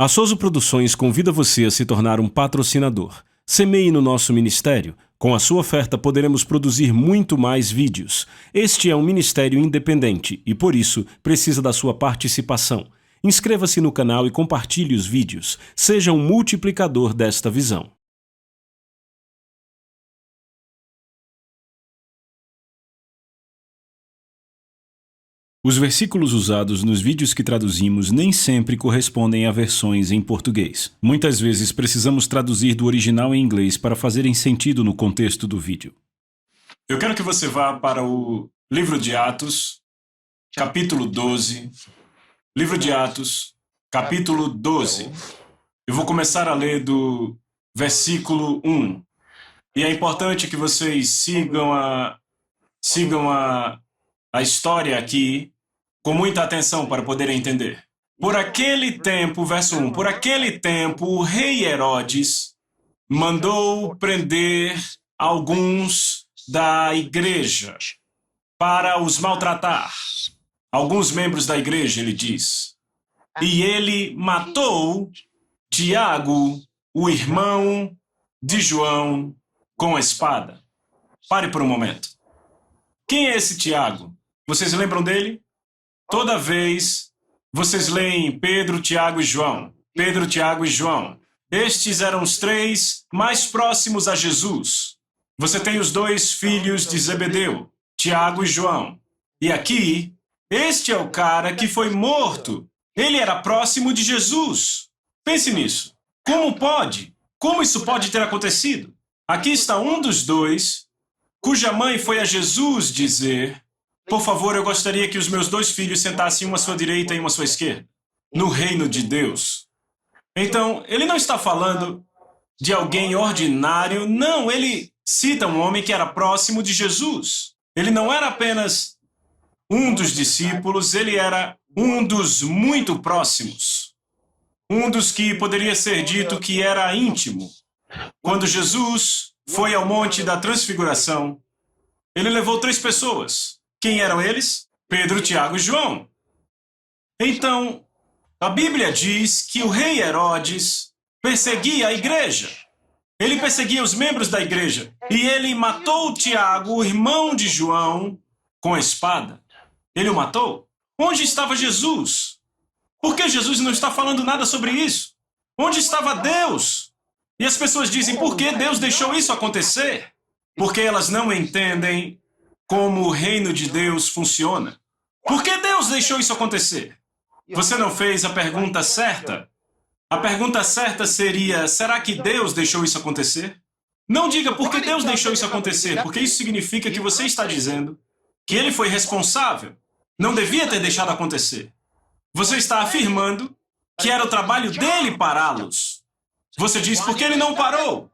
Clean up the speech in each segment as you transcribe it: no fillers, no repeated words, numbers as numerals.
A Souza Produções convida você a se tornar um patrocinador. Semeie no nosso ministério. Com a sua oferta poderemos produzir muito mais vídeos. Este é um ministério independente e, por isso, precisa da sua participação. Inscreva-se no canal e compartilhe os vídeos. Seja um multiplicador desta visão. Os versículos usados nos vídeos que traduzimos nem sempre correspondem a versões em português. Muitas vezes precisamos traduzir do original em inglês para fazerem sentido no contexto do vídeo. Eu quero que você vá para o livro de Atos, capítulo 12. Livro de Atos, capítulo 12. Eu vou começar a ler do versículo 1. E é importante que vocês sigam a história aqui com muita atenção para poderem entender. Por aquele tempo, verso 1, por aquele tempo o rei Herodes mandou prender alguns da igreja para os maltratar. Alguns membros da igreja, ele diz. E ele matou Tiago, o irmão de João, com a espada. Pare por um momento. Quem é esse Tiago? Vocês lembram dele? Toda vez vocês leem Pedro, Tiago e João. Pedro, Tiago e João. Estes eram os três mais próximos a Jesus. Você tem os dois filhos de Zebedeu, Tiago e João. E aqui, este é o cara que foi morto. Ele era próximo de Jesus. Pense nisso. Como pode? Como isso pode ter acontecido? Aqui está um dos dois, cuja mãe foi a Jesus dizer: por favor, eu gostaria que os meus dois filhos sentassem uma à sua direita e uma à sua esquerda, no reino de Deus. Então, ele não está falando de alguém ordinário, não, ele cita um homem que era próximo de Jesus. Ele não era apenas um dos discípulos, ele era um dos muito próximos. Um dos que poderia ser dito que era íntimo. Quando Jesus foi ao Monte da Transfiguração, ele levou 3 pessoas. Quem eram eles? Pedro, Tiago e João. Então, a Bíblia diz que o rei Herodes perseguia a igreja. Ele perseguia os membros da igreja. E ele matou Tiago, o irmão de João, com a espada. Ele o matou? Onde estava Jesus? Por que Jesus não está falando nada sobre isso? Onde estava Deus? E as pessoas dizem, por que Deus deixou isso acontecer? Porque elas não entendem como o reino de Deus funciona. Por que Deus deixou isso acontecer? Você não fez a pergunta certa? A pergunta certa seria, será que Deus deixou isso acontecer? Não diga por que Deus deixou isso acontecer, porque isso significa que você está dizendo que ele foi responsável. Não devia ter deixado acontecer. Você está afirmando que era o trabalho dele pará-los. Você diz, por que ele não parou?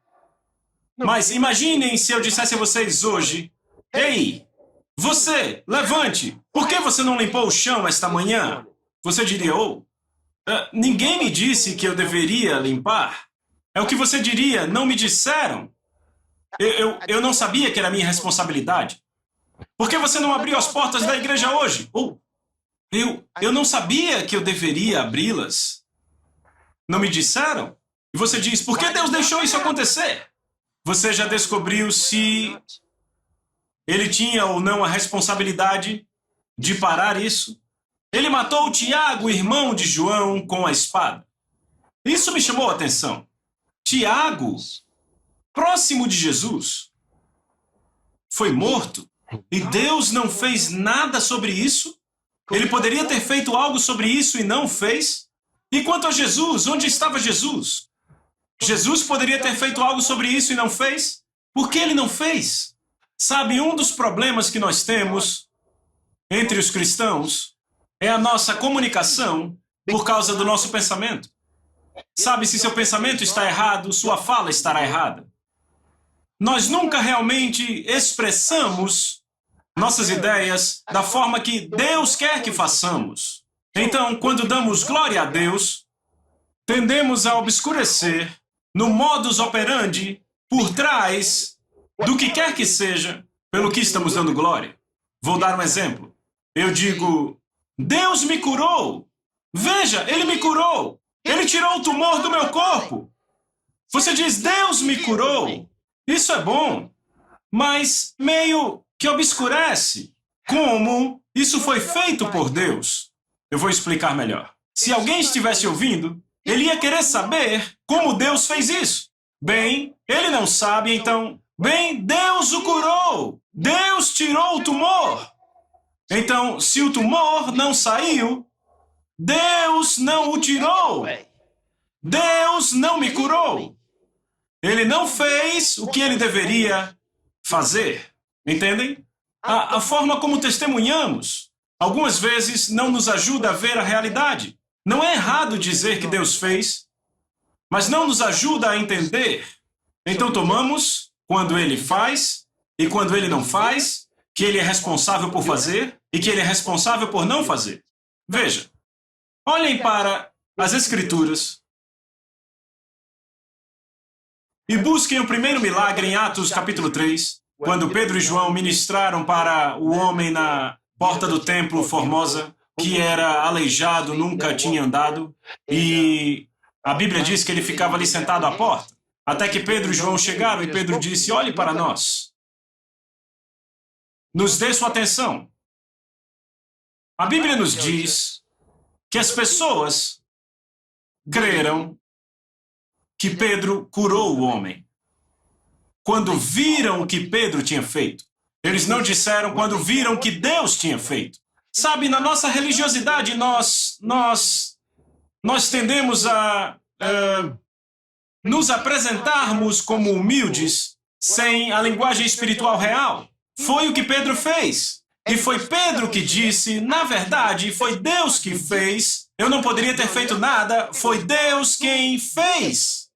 Mas imaginem se eu dissesse a vocês hoje, ei, você, levante, por que você não limpou o chão esta manhã? Você diria, ninguém me disse que eu deveria limpar. É o que você diria, não me disseram. Eu não sabia que era minha responsabilidade. Por que você não abriu as portas da igreja hoje? Eu não sabia que eu deveria abri-las. Não me disseram? E você diz, por que Deus deixou isso acontecer? Você já descobriu se ele tinha ou não a responsabilidade de parar isso? Ele matou Tiago, irmão de João, com a espada. Isso me chamou a atenção. Tiago, próximo de Jesus, foi morto e Deus não fez nada sobre isso? Ele poderia ter feito algo sobre isso e não fez? E quanto a Jesus, onde estava Jesus? Jesus poderia ter feito algo sobre isso e não fez? Por que ele não fez? Sabe, um dos problemas que nós temos entre os cristãos é a nossa comunicação por causa do nosso pensamento. Sabe, se seu pensamento está errado, sua fala estará errada. Nós nunca realmente expressamos nossas ideias da forma que Deus quer que façamos. Então, quando damos glória a Deus, tendemos a obscurecer no modus operandi por trás do que quer que seja pelo que estamos dando glória. Vou dar um exemplo. Eu digo, Deus me curou. Veja, Ele me curou. Ele tirou o tumor do meu corpo. Você diz, Deus me curou. Isso é bom, mas meio que obscurece como isso foi feito por Deus. Eu vou explicar melhor. Se alguém estivesse ouvindo, ele ia querer saber como Deus fez isso. Bem, ele não sabe, então... Bem, Deus o curou. Deus tirou o tumor. Então, se o tumor não saiu, Deus não o tirou. Deus não me curou. Ele não fez o que ele deveria fazer. Entendem? A forma como testemunhamos, algumas vezes, não nos ajuda a ver a realidade. Não é errado dizer que Deus fez, mas não nos ajuda a entender. Então tomamos quando ele faz e quando ele não faz, que ele é responsável por fazer e que ele é responsável por não fazer. Veja, olhem para as Escrituras e busquem o primeiro milagre em Atos capítulo 3, quando Pedro e João ministraram para o homem na porta do templo Formosa, que era aleijado, nunca tinha andado, e a Bíblia diz que ele ficava ali sentado à porta. Até que Pedro e João chegaram e Pedro disse, olhe para nós. Nos dê sua atenção. A Bíblia nos diz que as pessoas creram que Pedro curou o homem. Quando viram o que Pedro tinha feito. Eles não disseram quando viram o que Deus tinha feito. Sabe, na nossa religiosidade, nós tendemos a... nos apresentarmos como humildes, sem a linguagem espiritual real. Foi o que Pedro fez. E foi Pedro que disse, na verdade, foi Deus que fez. Eu não poderia ter feito nada, foi Deus quem fez.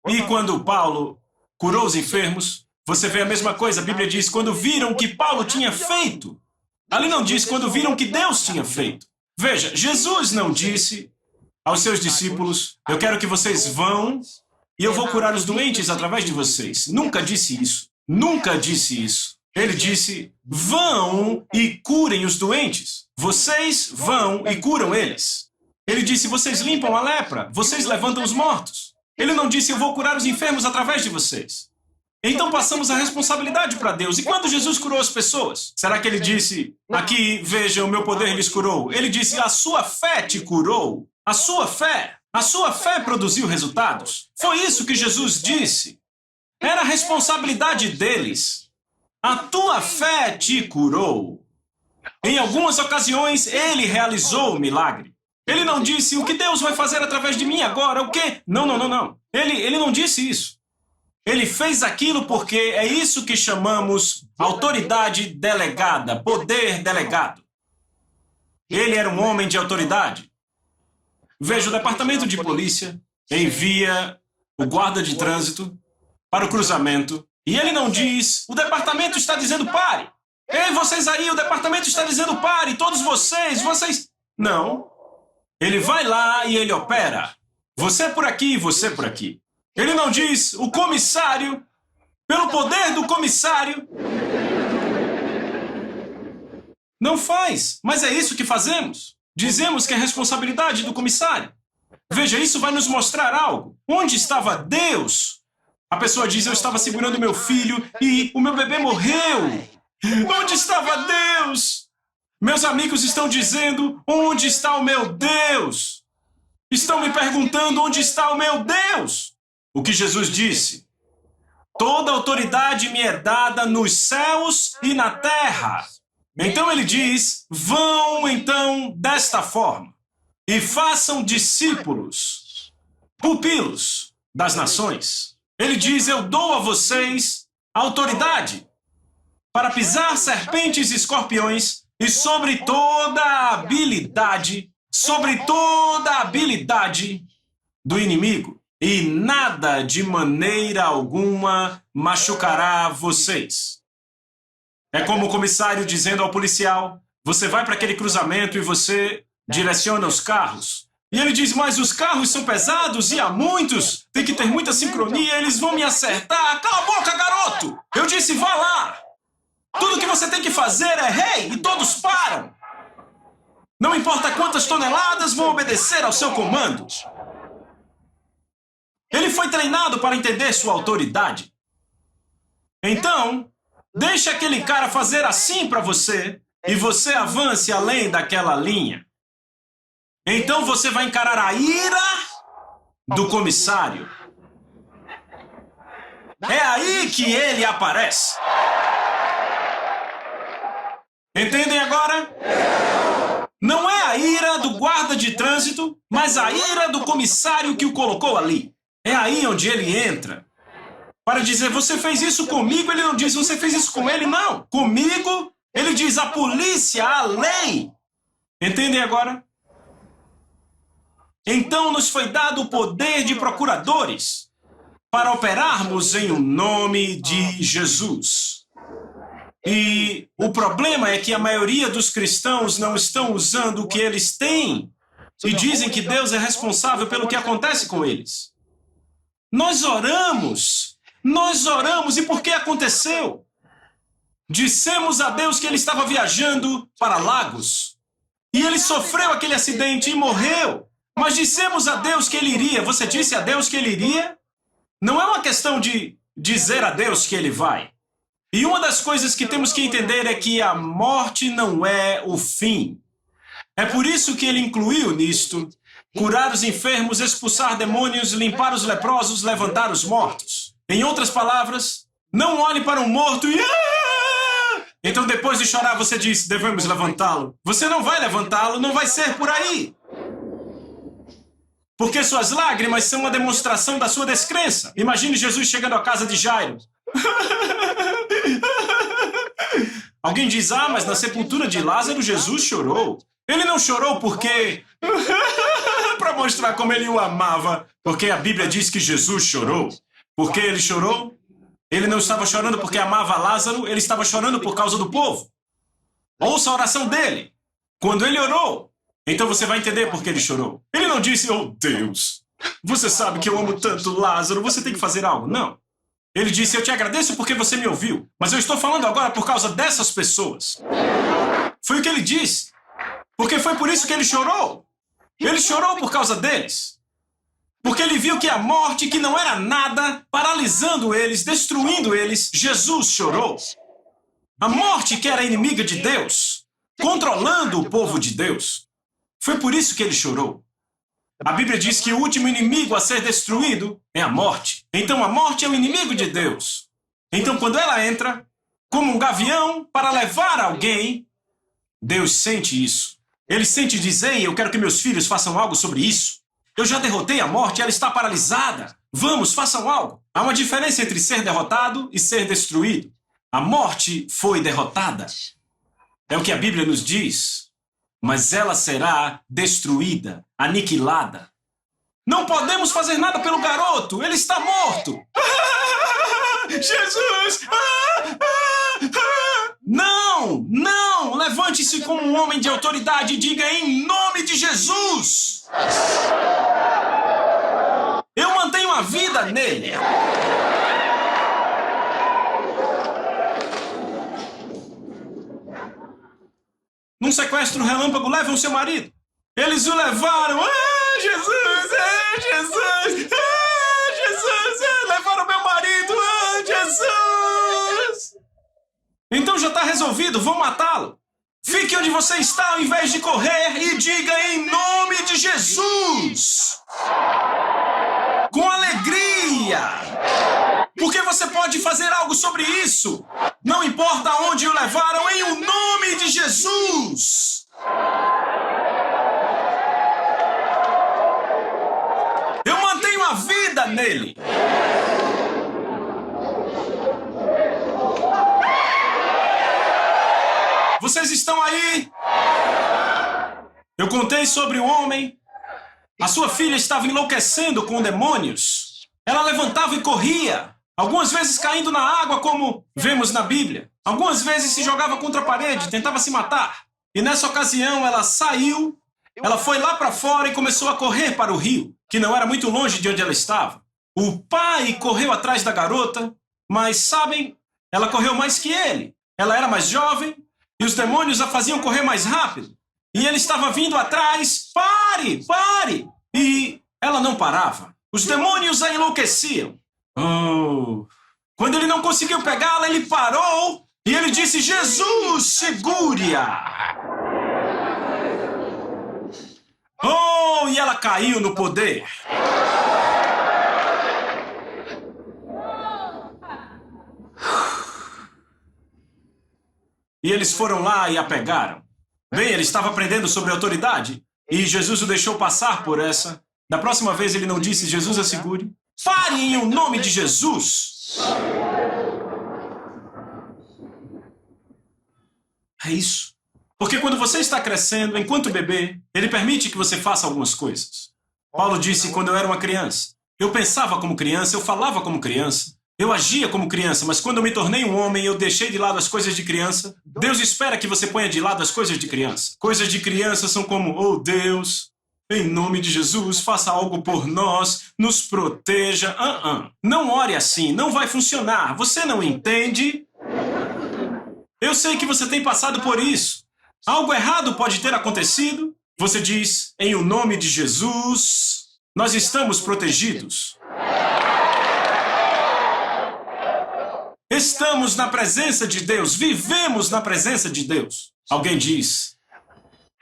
E quando Paulo curou os enfermos, você vê a mesma coisa. A Bíblia diz, quando viram o que Paulo tinha feito. Ali não diz quando viram o que Deus tinha feito. Veja, Jesus não disse aos seus discípulos, eu quero que vocês vão e eu vou curar os doentes através de vocês. Nunca disse isso. Nunca disse isso. Ele disse, vão e curem os doentes. Vocês vão e curam eles. Ele disse, vocês limpam a lepra. Vocês levantam os mortos. Ele não disse, eu vou curar os enfermos através de vocês. Então passamos a responsabilidade para Deus. E quando Jesus curou as pessoas? Será que ele disse, aqui, veja, o meu poder lhes curou? Ele disse, a sua fé te curou. A sua fé produziu resultados. Foi isso que Jesus disse. Era a responsabilidade deles. A tua fé te curou. Em algumas ocasiões, ele realizou o milagre. Ele não disse, o que Deus vai fazer através de mim agora? O quê? Não. Ele não disse isso. Ele fez aquilo porque é isso que chamamos autoridade delegada, poder delegado. Ele era um homem de autoridade. Veja, o departamento de polícia envia o guarda de trânsito para o cruzamento e ele não diz, o departamento está dizendo pare. Ei, vocês aí, o departamento está dizendo pare, todos vocês... Não. Ele vai lá e ele opera. Você por aqui, você por aqui. Ele não diz, o comissário, pelo poder do comissário... Não faz, mas é isso que fazemos. Dizemos que é responsabilidade do comissário. Veja, isso vai nos mostrar algo. Onde estava Deus? A pessoa diz, eu estava segurando meu filho e o meu bebê morreu. Onde estava Deus? Meus amigos estão dizendo, onde está o meu Deus? Estão me perguntando, onde está o meu Deus? O que Jesus disse? Toda autoridade me é dada nos céus e na terra. Então ele diz, vão então desta forma e façam discípulos, pupilos das nações. Ele diz, eu dou a vocês autoridade para pisar serpentes e escorpiões e sobre toda a habilidade do inimigo. E nada de maneira alguma machucará vocês. É como o comissário dizendo ao policial, você vai para aquele cruzamento e você direciona os carros. E ele diz, mas os carros são pesados e há muitos, tem que ter muita sincronia, eles vão me acertar. Cala a boca, garoto! Eu disse, vá lá! Tudo que você tem que fazer é rei, e todos param. Não importa quantas toneladas vão obedecer ao seu comando. foi treinado para entender sua autoridade. Então, deixe aquele cara fazer assim para você e você avance além daquela linha. Então você vai encarar a ira do comissário. É aí que ele aparece. Entendem agora? Não é a ira do guarda de trânsito, mas a ira do comissário que o colocou ali. É aí onde ele entra. Para dizer, você fez isso comigo, ele não diz, você fez isso com ele, não. Comigo, ele diz, a polícia, a lei. Entendem agora? Então nos foi dado o poder de procuradores para operarmos em o nome de Jesus. E o problema é que a maioria dos cristãos não estão usando o que eles têm e dizem que Deus é responsável pelo que acontece com eles. Nós oramos e por que aconteceu? Dissemos a Deus que ele estava viajando para Lagos e ele sofreu aquele acidente e morreu. Mas dissemos a Deus que ele iria. Você disse a Deus que ele iria? Não é uma questão de dizer a Deus que ele vai. E uma das coisas que temos que entender é que a morte não é o fim. É por isso que ele incluiu nisto curar os enfermos, expulsar demônios, limpar os leprosos, levantar os mortos. Em outras palavras, não olhe para um morto e... Então depois de chorar você diz, devemos levantá-lo. Você não vai levantá-lo, não vai ser por aí. Porque suas lágrimas são uma demonstração da sua descrença. Imagine Jesus chegando à casa de Jairo. Alguém diz, mas na sepultura de Lázaro, Jesus chorou. Ele não chorou porque... para mostrar como ele o amava. Porque a Bíblia diz que Jesus chorou. Por que ele chorou? Ele não estava chorando porque amava Lázaro, ele estava chorando por causa do povo. Ouça a oração dele. Quando ele orou, então você vai entender por que ele chorou. Ele não disse, oh Deus, você sabe que eu amo tanto Lázaro, você tem que fazer algo. Não. Ele disse, eu te agradeço porque você me ouviu, mas eu estou falando agora por causa dessas pessoas. Foi o que ele disse. Porque foi por isso que ele chorou. Ele chorou por causa deles. Porque ele viu que a morte, que não era nada, paralisando eles, destruindo eles, Jesus chorou. A morte que era inimiga de Deus, controlando o povo de Deus. Foi por isso que ele chorou. A Bíblia diz que o último inimigo a ser destruído é a morte. Então a morte é o inimigo de Deus. Então quando ela entra, como um gavião, para levar alguém, Deus sente isso. Ele sente dizer, eu quero que meus filhos façam algo sobre isso. Eu já derrotei a morte, ela está paralisada. Vamos, façam algo. Há uma diferença entre ser derrotado e ser destruído. A morte foi derrotada. É o que a Bíblia nos diz. Mas ela será destruída, aniquilada. Não podemos fazer nada pelo garoto, ele está morto. Jesus! Não, não! Levante-se como um homem de autoridade e diga em nome de Jesus! Eu mantenho a vida nele. Num sequestro relâmpago, levam seu marido. Eles o levaram. Jesus! Jesus! Jesus! Levaram meu marido! Jesus! Então já está resolvido, vão matá-lo. Fique onde você está ao invés de correr e diga em nome de Jesus! Com alegria! Porque você pode fazer algo sobre isso. Não importa onde o levaram, em o nome de Jesus. Eu mantenho a vida nele. Vocês estão aí? Eu contei sobre um homem. A sua filha estava enlouquecendo com demônios. Ela levantava e corria. Algumas vezes caindo na água, como vemos na Bíblia. Algumas vezes se jogava contra a parede, tentava se matar. E nessa ocasião ela saiu, ela foi lá para fora e começou a correr para o rio, que não era muito longe de onde ela estava. O pai correu atrás da garota, mas sabem, ela correu mais que ele. Ela era mais jovem e os demônios a faziam correr mais rápido. E ele estava vindo atrás, pare, pare! E ela não parava. Os demônios a enlouqueciam. Oh. Quando ele não conseguiu pegá-la, ele parou e ele disse: Jesus, segure-a! Oh, e ela caiu no poder. E eles foram lá e a pegaram. Bem, ele estava aprendendo sobre autoridade e Jesus o deixou passar por essa. Da próxima vez ele não disse: Jesus a segure. Pare em o nome de Jesus. É isso. Porque quando você está crescendo, enquanto bebê, ele permite que você faça algumas coisas. Paulo disse: quando eu era uma criança, eu pensava como criança, eu falava como criança, eu agia como criança, mas quando eu me tornei um homem, eu deixei de lado as coisas de criança. Deus espera que você ponha de lado as coisas de criança. Coisas de criança são como: oh Deus, em nome de Jesus, faça algo por nós, nos proteja. Não ore assim, não vai funcionar. Você não entende? Eu sei que você tem passado por isso. Algo errado pode ter acontecido. Você diz: em o nome de Jesus, nós estamos protegidos. Estamos na presença de Deus, vivemos na presença de Deus. Alguém diz: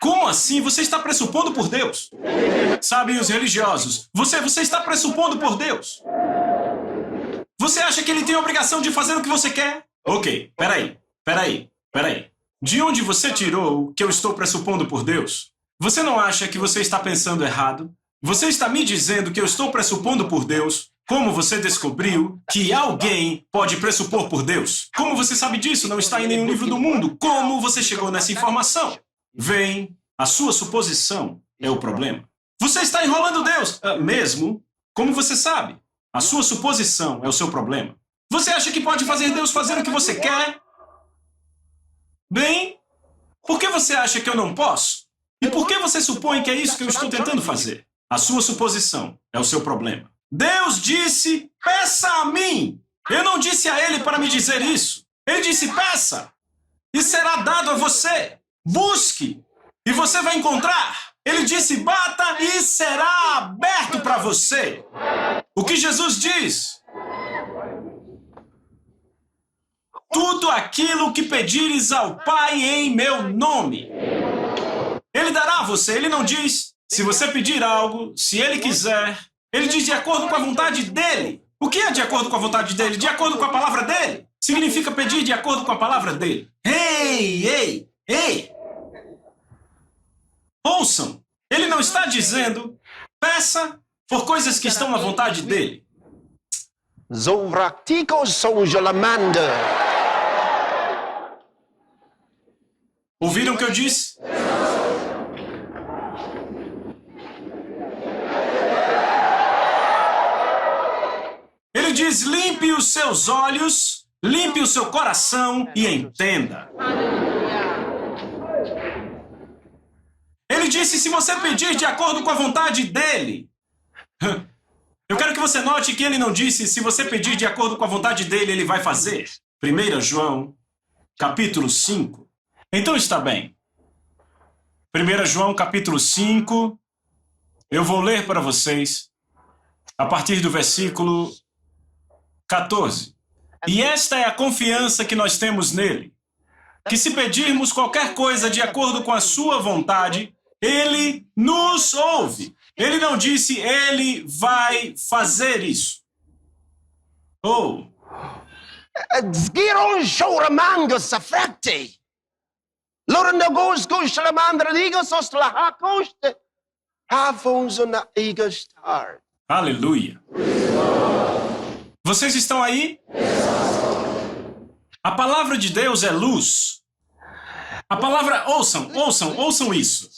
como assim? Você está pressupondo por Deus. Sabe, os religiosos, você está pressupondo por Deus. Você acha que ele tem a obrigação de fazer o que você quer? Ok, peraí. De onde você tirou que eu estou pressupondo por Deus? Você não acha que você está pensando errado? Você está me dizendo que eu estou pressupondo por Deus? Como você descobriu que alguém pode pressupor por Deus? Como você sabe disso? Não está em nenhum livro do mundo. Como você chegou nessa informação? Vem, a sua suposição é o problema. Você está enrolando Deus. Mesmo? Como você sabe? A sua suposição é o seu problema. Você acha que pode fazer Deus fazer o que você quer? Bem, por que você acha que eu não posso? E por que você supõe que é isso que eu estou tentando fazer? A sua suposição é o seu problema. Deus disse: peça a mim. Eu não disse a ele para me dizer isso. Ele disse: peça, e será dado a você. Busque, e você vai encontrar. Ele disse: bata, e será aberto para você. O que Jesus diz? Tudo aquilo que pedires ao Pai em meu nome, Ele dará a você. Ele não diz: se você pedir algo, se Ele quiser. Ele diz: de acordo com a vontade dEle. O que é de acordo com a vontade dEle? De acordo com a palavra dEle. Significa pedir de acordo com a palavra dEle. Ei! Ouçam, Ele não está dizendo: peça por coisas que estão na vontade dEle. Ouviram o que eu disse? Ele diz: limpe os seus olhos, limpe o seu coração e entenda. Ele disse: se você pedir de acordo com a vontade dele. Eu quero que você note que ele não disse: se você pedir de acordo com a vontade dele, ele vai fazer. 1 João, capítulo 5. Então está bem. 1 João, capítulo 5. Eu vou ler para vocês a partir do versículo 14. E esta é a confiança que nós temos nele, que se pedirmos qualquer coisa de acordo com a sua vontade, ele nos ouve. Ele não disse: ele vai fazer isso. Oh. Aleluia. Vocês estão aí? A palavra de Deus é luz. A palavra, ouçam isso.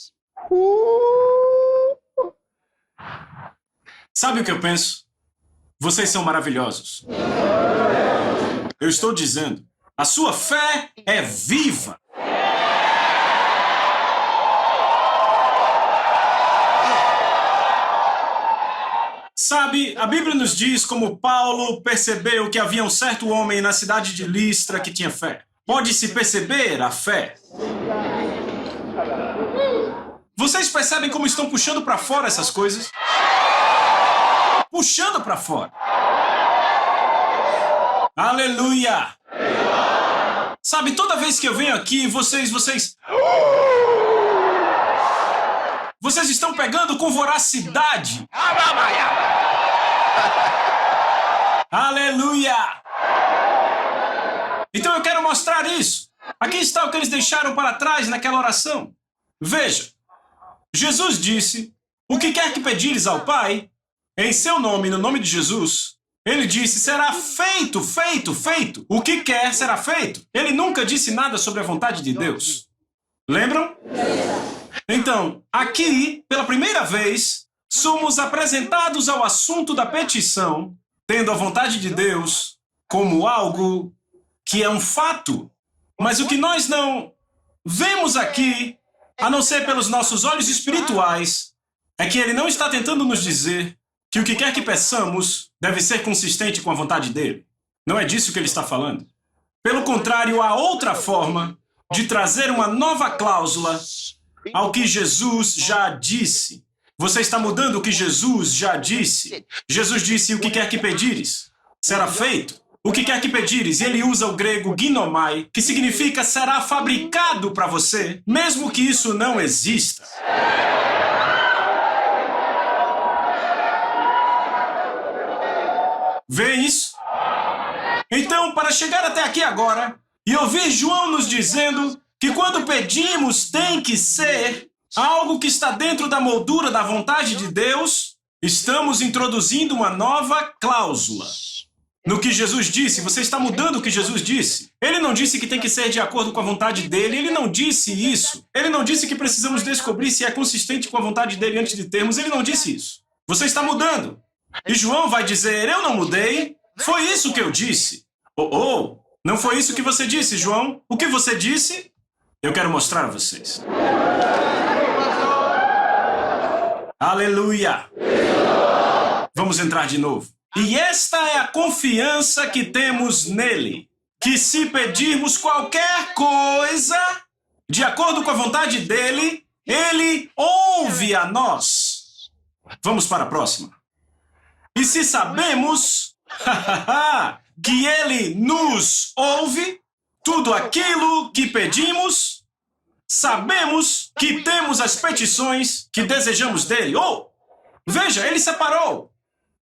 Sabe o que eu penso? Vocês são maravilhosos. Eu estou dizendo, a sua fé é viva. Sabe, a Bíblia nos diz como Paulo percebeu que havia um certo homem na cidade de Listra que tinha fé. Pode-se perceber a fé. Vocês percebem como estão puxando para fora essas coisas? puxando para fora. Aleluia! Sabe, toda vez que eu venho aqui, vocês estão pegando com voracidade. Aleluia! Então eu quero mostrar isso. Aqui está o que eles deixaram para trás naquela oração. Veja, Jesus disse, o que quer que pedires ao Pai, em seu nome, no nome de Jesus, ele disse, será feito, feito, feito. O que quer será feito. Ele nunca disse nada sobre a vontade de Deus. Lembram? Então, aqui, pela primeira vez, somos apresentados ao assunto da petição, tendo a vontade de Deus como algo que é um fato. Mas o que nós não vemos aqui, a não ser pelos nossos olhos espirituais, é que ele não está tentando nos dizer que o que quer que peçamos deve ser consistente com a vontade dele. Não é disso que ele está falando. Pelo contrário, há outra forma de trazer uma nova cláusula ao que Jesus já disse. Você está mudando o que Jesus já disse. Jesus disse, o que quer que pedires, será feito. O que quer que pedires, e ele usa o grego ginomai, que significa será fabricado para você, mesmo que isso não exista. Vê isso? Então, para chegar até aqui agora, e ouvir João nos dizendo que quando pedimos tem que ser algo que está dentro da moldura da vontade de Deus, estamos introduzindo uma nova cláusula. No que Jesus disse, você está mudando o que Jesus disse. Ele não disse que tem que ser de acordo com a vontade dele, ele não disse isso. Ele não disse que precisamos descobrir se é consistente com a vontade dele antes de termos, ele não disse isso. Você está mudando. E João vai dizer, eu não mudei, foi isso que eu disse. Não foi isso que você disse, João. O que você disse? Eu quero mostrar a vocês. Aleluia! Vamos entrar de novo. E esta é a confiança que temos nele, que se pedirmos qualquer coisa, de acordo com a vontade dele, ele ouve a nós. Vamos para a próxima. E se sabemos que ele nos ouve, tudo aquilo que pedimos, sabemos que temos as petições que desejamos dele. Veja, ele separou.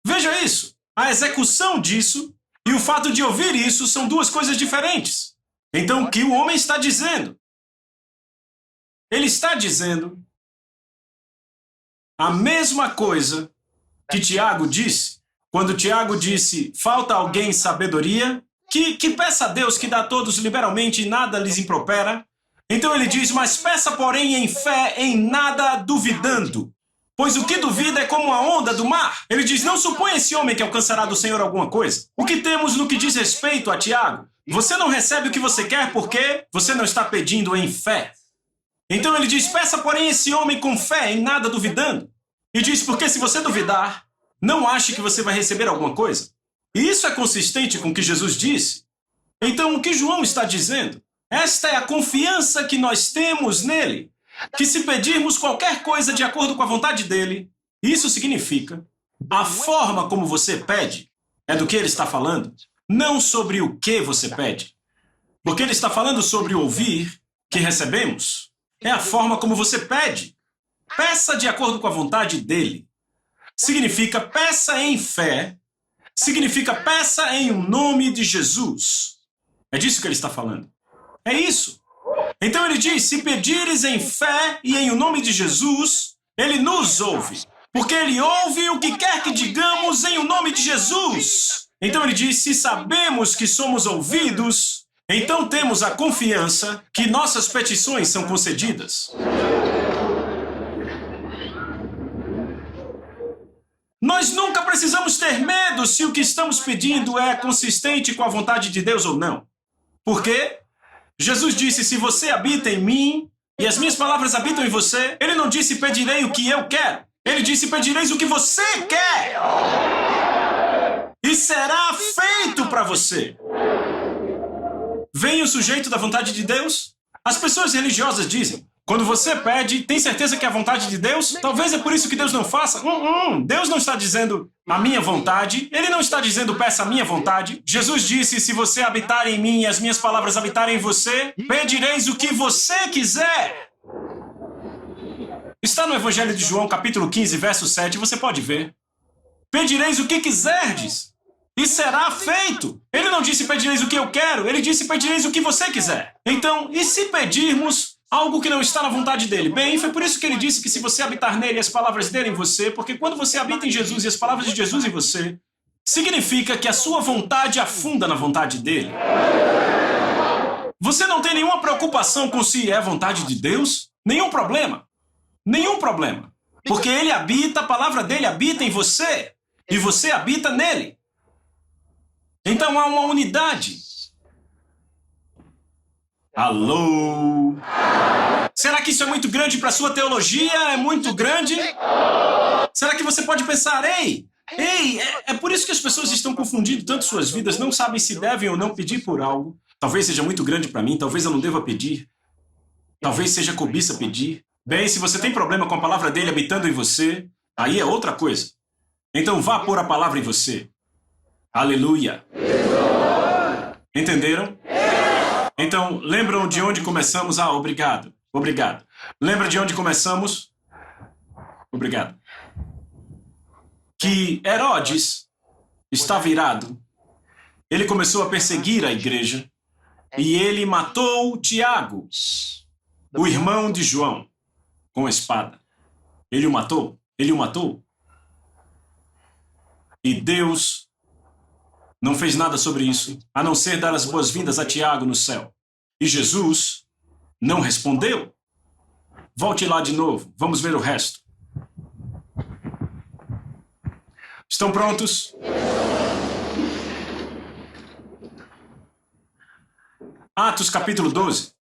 Veja isso. A execução disso e o fato de ouvir isso são duas coisas diferentes. Então, o que o homem está dizendo? Ele está dizendo a mesma coisa que Tiago disse. Quando Tiago disse, falta alguém sabedoria, que peça a Deus que dá a todos liberalmente e nada lhes impropera. Então ele diz, mas peça porém em fé, em nada duvidando. Pois o que duvida é como a onda do mar. Ele diz, não suponha esse homem que alcançará do Senhor alguma coisa. O que temos no que diz respeito a Tiago? Você não recebe o que você quer porque você não está pedindo em fé. Então ele diz, peça porém esse homem com fé, em nada duvidando. E diz, porque se você duvidar, não ache que você vai receber alguma coisa. E isso é consistente com o que Jesus disse. Então o que João está dizendo? Esta é a confiança que nós temos nele. Que se pedirmos qualquer coisa de acordo com a vontade dele, isso significa a forma como você pede é do que ele está falando, não sobre o que você pede. Porque ele está falando sobre o ouvir que recebemos. É a forma como você pede. Peça de acordo com a vontade dele. Significa peça em fé, significa peça em o nome de Jesus. É disso que ele está falando. É isso. Então ele diz, se pedires em fé e em o nome de Jesus, ele nos ouve. Porque ele ouve o que quer que digamos em o nome de Jesus. Então ele diz, se sabemos que somos ouvidos, então temos a confiança que nossas petições são concedidas. Nós nunca precisamos ter medo se o que estamos pedindo é consistente com a vontade de Deus ou não. Por quê? Jesus disse, se você habita em mim e as minhas palavras habitam em você, ele não disse, pedirei o que eu quero. Ele disse, pedireis o que você quer. E será feito para você. Vem o sujeito da vontade de Deus? As pessoas religiosas dizem, Quando você pede, tem certeza que é a vontade de Deus? Talvez é por isso que Deus não faça. Deus não está dizendo a minha vontade. Ele não está dizendo peça a minha vontade. Jesus disse, se você habitar em mim e as minhas palavras habitarem em você, pedireis o que você quiser. Está no Evangelho de João, capítulo 15, verso 7, você pode ver. Pedireis o que quiserdes e será feito. Ele não disse pedireis o que eu quero, ele disse pedireis o que você quiser. Então, e se pedirmos algo que não está na vontade dele? Bem, foi por isso que ele disse que se você habitar nele e as palavras dele em você, porque quando você habita em Jesus e as palavras de Jesus em você, significa que a sua vontade afunda na vontade dele. Você não tem nenhuma preocupação com se é a vontade de Deus? Nenhum problema. Nenhum problema. Porque ele habita, a palavra dele habita em você e você habita nele. Então há uma unidade. Alô? Será que isso é muito grande para a sua teologia? É muito grande? Será que você pode pensar, ei, é por isso que as pessoas estão confundindo tanto suas vidas, não sabem se devem ou não pedir por algo. Talvez seja muito grande para mim, talvez eu não deva pedir. Talvez seja cobiça pedir. Bem, se você tem problema com a palavra dele habitando em você, aí é outra coisa. Então vá pôr a palavra em você. Aleluia. Entenderam? Então, lembram de onde começamos? Ah, obrigado. Obrigado. Lembra de onde começamos? Obrigado. Que Herodes estava irado. Ele começou a perseguir a igreja e ele matou Tiago, o irmão de João, com a espada. Ele o matou. Ele o matou. E Deus não fez nada sobre isso, a não ser dar as boas-vindas a Tiago no céu. E Jesus não respondeu. Volte lá de novo, vamos ver o resto. Estão prontos? Atos capítulo 12.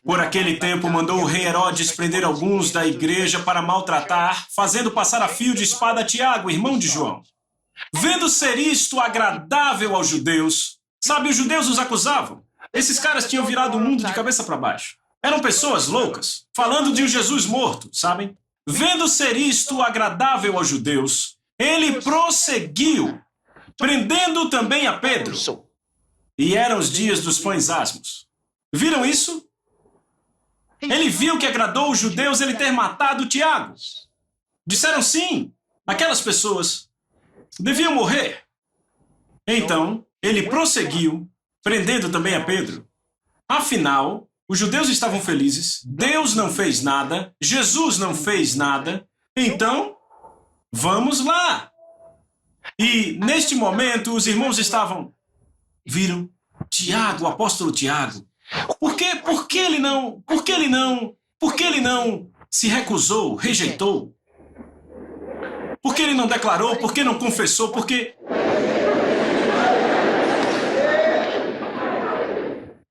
Por aquele tempo mandou o rei Herodes prender alguns da igreja para maltratar, fazendo passar a fio de espada a Tiago, irmão de João. Vendo ser isto agradável aos judeus, sabe, os judeus os acusavam. Esses caras tinham virado o mundo de cabeça para baixo. Eram pessoas loucas, falando de um Jesus morto, sabem? Vendo ser isto agradável aos judeus, ele prosseguiu, prendendo também a Pedro. E eram os dias dos pães asmos. Viram isso? Ele viu que agradou os judeus ele ter matado Tiago. Disseram sim, aquelas pessoas deviam morrer. Então, ele prosseguiu, prendendo também a Pedro. Afinal, os judeus estavam felizes, Deus não fez nada, Jesus não fez nada, então, vamos lá. E, neste momento, os irmãos estavam... Viram? Tiago, o apóstolo Tiago. Por que ele não se recusou, rejeitou? Por que ele não declarou? Por que não confessou? Porque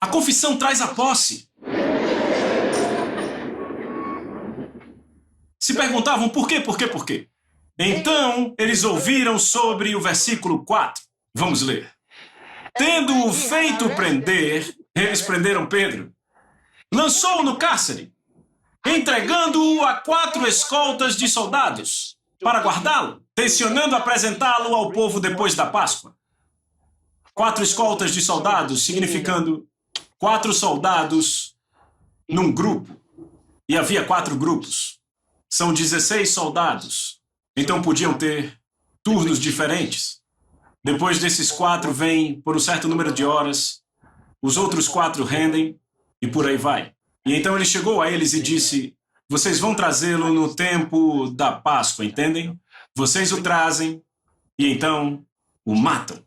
a confissão traz a posse. Se perguntavam por quê? Então, eles ouviram sobre o versículo 4. Vamos ler. Tendo-o feito prender, eles prenderam Pedro. Lançou-o no cárcere, entregando-o a 4 escoltas de soldados para guardá-lo, tencionando apresentá-lo ao povo depois da Páscoa. 4 escoltas de soldados, significando 4 soldados num grupo. E havia 4 grupos. São 16 soldados. Então podiam ter turnos diferentes. Depois desses 4 vêm por um certo número de horas. Os outros 4 rendem e por aí vai. E então ele chegou a eles e disse... Vocês vão trazê-lo no tempo da Páscoa, entendem? Vocês o trazem e então o matam.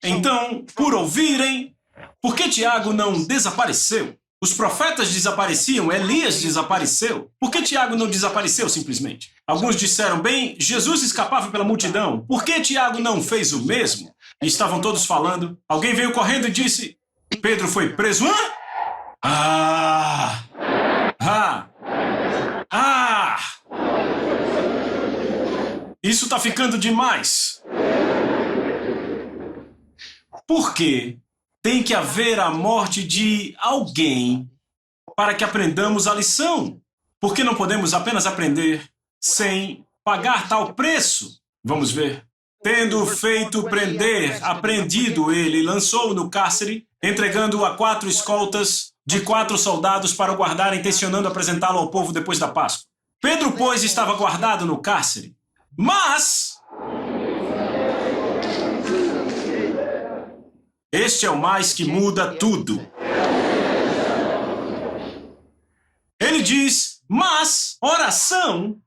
Então, por ouvirem, por que Tiago não desapareceu? Os profetas desapareciam, Elias desapareceu. Por que Tiago não desapareceu simplesmente? Alguns disseram, bem, Jesus escapava pela multidão. Por que Tiago não fez o mesmo? E estavam todos falando. Alguém veio correndo e disse, Pedro foi preso. Hã? Isso está ficando demais. Por que tem que haver a morte de alguém para que aprendamos a lição. Por que não podemos apenas aprender sem pagar tal preço? Vamos ver. Tendo feito prender, apreendido ele, lançou-o no cárcere, entregando-o a 4 escoltas de 4 soldados para o guardar, intencionando apresentá-lo ao povo depois da Páscoa. Pedro, pois, estava guardado no cárcere. Mas este é o mais que muda tudo. Ele diz, mas oração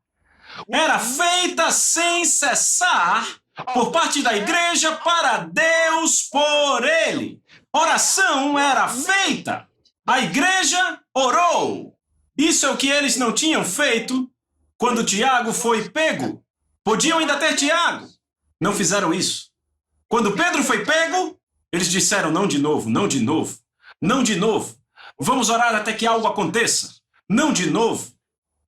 era feita sem cessar por parte da igreja para Deus por ele. Oração era feita. A igreja orou. Isso é o que eles não tinham feito quando Tiago foi pego. Podiam ainda ter Tiago. Não fizeram isso. Quando Pedro foi pego, eles disseram, não de novo, não de novo, não de novo. Vamos orar até que algo aconteça. Não de novo.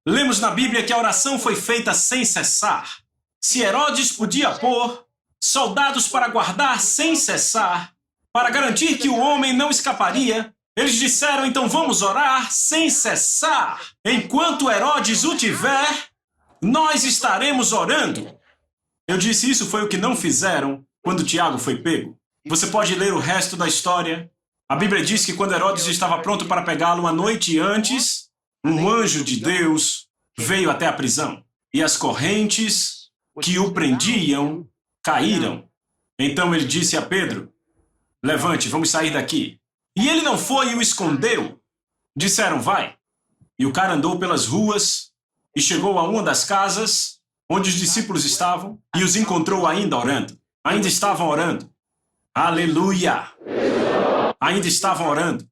Lemos na Bíblia que a oração foi feita sem cessar. Se Herodes podia pôr soldados para guardar sem cessar, para garantir que o homem não escaparia, eles disseram, então vamos orar sem cessar. Enquanto Herodes o tiver, nós estaremos orando. Eu disse, isso foi o que não fizeram quando Tiago foi pego. Você pode ler o resto da história. A Bíblia diz que quando Herodes estava pronto para pegá-lo uma noite antes, um anjo de Deus veio até a prisão. E as correntes que o prendiam caíram. Então ele disse a Pedro, levante, vamos sair daqui. E ele não foi e o escondeu. Disseram, vai. E o cara andou pelas ruas e chegou a uma das casas onde os discípulos estavam e os encontrou ainda orando. Ainda estavam orando. Aleluia! Ainda estavam orando.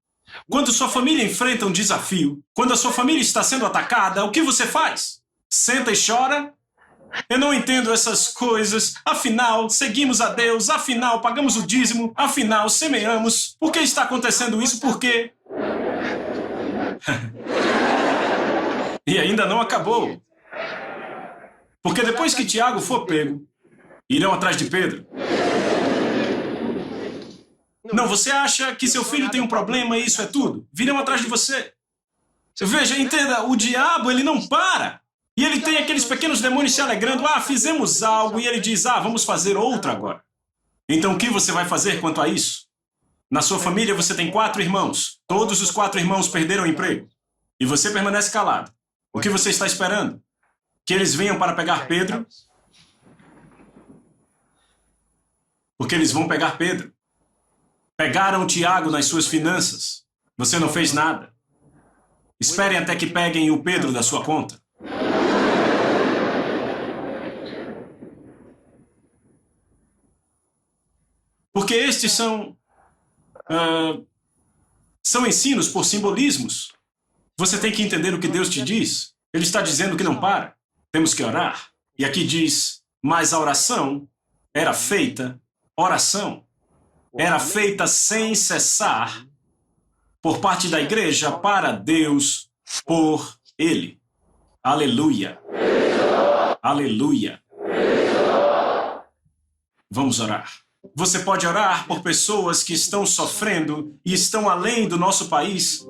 Quando sua família enfrenta um desafio, quando a sua família está sendo atacada, o que você faz? Senta e chora? Eu não entendo essas coisas. Afinal, seguimos a Deus. Afinal, pagamos o dízimo. Afinal, semeamos. Por que está acontecendo isso? Por quê? E ainda não acabou. Porque depois que Tiago for pego, irão atrás de Pedro. Não, você acha que seu filho tem um problema e isso é tudo? Virão atrás de você. Veja, entenda, o diabo, ele não para. E ele tem aqueles pequenos demônios se alegrando. Ah, fizemos algo. E ele diz, ah, vamos fazer outro agora. Então, o que você vai fazer quanto a isso? Na sua família, você tem 4 irmãos. Todos os 4 irmãos perderam o emprego. E você permanece calado. O que você está esperando? Que eles venham para pegar Pedro? Porque eles vão pegar Pedro. Pegaram Tiago nas suas finanças. Você não fez nada. Esperem até que peguem o Pedro da sua conta. Porque estes são ensinos por simbolismos. Você tem que entender o que Deus te diz. Ele está dizendo que não para. Temos que orar. E aqui diz, mas a oração era feita, oração era feita sem cessar por parte da igreja para Deus por ele. Aleluia. Aleluia. Vamos orar. Você pode orar por pessoas que estão sofrendo e estão além do nosso país.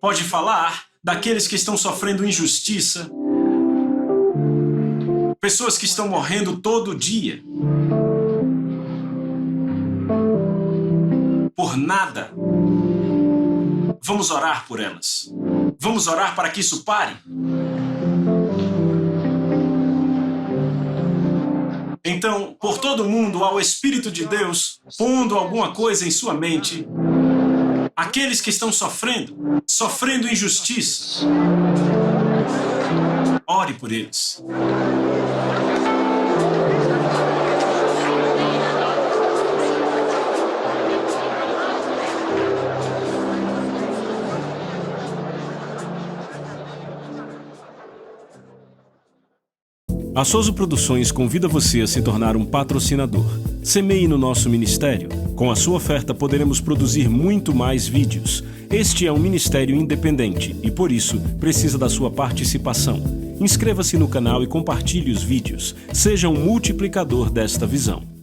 Pode falar daqueles que estão sofrendo injustiça. Pessoas que estão morrendo todo dia. Por nada. Vamos orar por elas. Vamos orar para que isso pare. Então, por todo mundo, ao Espírito de Deus, pondo alguma coisa em sua mente, aqueles que estão sofrendo injustiça, ore por eles. A Soso Produções convida você a se tornar um patrocinador. Semeie no nosso ministério. Com a sua oferta poderemos produzir muito mais vídeos. Este é um ministério independente e, por isso, precisa da sua participação. Inscreva-se no canal e compartilhe os vídeos. Seja um multiplicador desta visão.